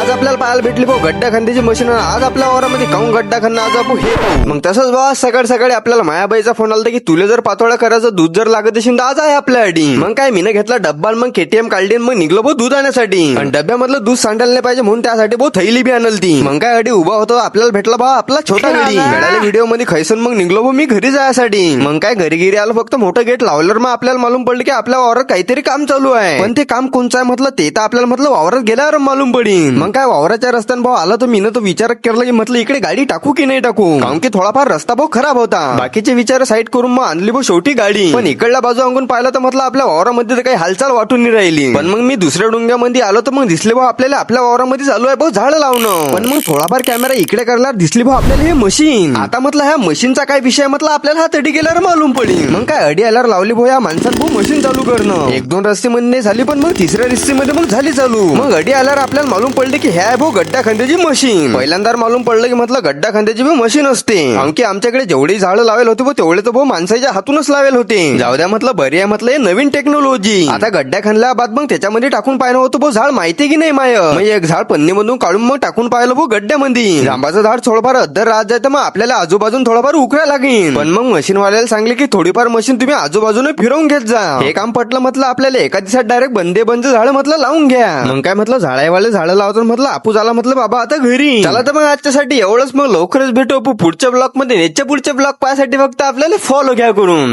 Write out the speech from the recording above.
आज आपल्याला पाहायला भेटली भाऊ गड्डा खांद्याची मशीन. आज आपल्या वावरामध्ये काऊन गड्डा खांदा आज आपण हे पाहू. मग तसंच बाबा सकाळ सकाळी आपल्याला मायाबाईचा फोन आला की तुला जर पातोळा करायचं दूध जर लागत असेल तर आज आहे आपल्यासाठी. मग काय मीनं घेतला डब्बा मग केटीएम काढली मग निघलो भाऊ दूध आणण्यासाठी. आणि डब्यामधलं दूध सांडायला नाही पाहिजे म्हणून त्यासाठी भाऊ थैली बी आणल ती. मग काय अडी उभा होतो आपल्याला भेटला भाऊ आपला छोटा गडी. गड्याला व्हिडिओ मध्ये खैसून मग निघलो भाऊ मी घरी जायसाठी. मग काय घरी गिरी आलो फक्त मोठं गेट लावल्यावर मग आपल्याला मालूम पडलं की आपल्या वावरात काहीतरी काम चालू आहे. पण ते काम कोणचं आहे म्हटलं ते तर आपल्याला म्हटलं वावरात गेल्यावर मालूम पडेल. मग काय वावराच्या रस्त्याने भाऊ आला तर मीनं तो विचार केला की म्हटलं इकडे गाडी टाकू की नाही टाकू. कारण की थोडाफार रस्ता भाऊ खराब होता. बाकीचे विचार साईड करून मग आणली भाऊ शेवटी गाडी. पण इकडल्या बाजू अंगून पाहिलं तर म्हटलं आपल्या वावरामध्ये तर काही हालचाल वाटून नाही राहिली. पण मग मी दुसऱ्या डोंग्यामध्ये आलो तर मग दिसले भाऊ आपल्याला आपल्या वावरामध्ये चालू आहे भाऊ झाड लावणं. पण मग थोडाफार कॅमेरा इकडे करणार दिसली भाऊ आपल्याला हे मशीन. आता म्हटलं ह्या मशीनचा काय विषय म्हटलं आपल्याला हा तडी गेल्यावर मालूम पडेल. मग काय अडी आल्यावर लावली भाऊ या माणसात भाऊ मशीन चालू करणं. एक दोन रस्ते मध्ये झाली पण मग तिसऱ्या रस्त्यामध्ये मग झाली चालू. मग अडी आल्यावर आपल्याला मालूम पडले की ह्या भाऊ गड्डा खांद्याची मशीन. पहिल्यांदा मालूम पडलं की म्हटलं गड्डा खांद्याची भाऊ मशीन असते. की आमच्याकडे जेवढी झाडं लावेल होते तेवढे तर भाऊ माणसाच्या हातूनच लावेल होते. जाऊ द्या म्हटलं बरी आहे म्हटलं हे नवीन टेक्नॉलॉजी. आता गड्डा खांदल्या बाद मग त्याच्यामध्ये टाकून पाहिलं होतं भाऊ झाड माहिती की नाही माय. मग एक झाड पन्नीमधून काढून मग टाकून पाहिलं भाऊ गड्ड्यामध्ये. जांबाचं झाड थोडंफार अद्दर राहत जाय तर मग आपल्याला आजूबाजून थोडंफार उकळा लागेल. पण मग मशीनवाल्याला सांगले की थोडीफार मशीन तुम्ही आजूबाजूने फिरवून घेत जा. हे काम पटलं म्हटलं आपल्याला एका दिवसात डायरेक्ट बंदे झाड म्हटलं लावून घ्या. मग काय म्हटलं झाडावाले झाडं लावतात म्हटलं आपू झाला म्हटलं बाबा आता घरी चला. तर मग आजच्यासाठी एवढंच. मग लवकरच भेटू पुढच्या ब्लॉक मध्ये. पुढच्या ब्लॉक पाहायसाठी फक्त आपल्याला फॉलो घ्या करून.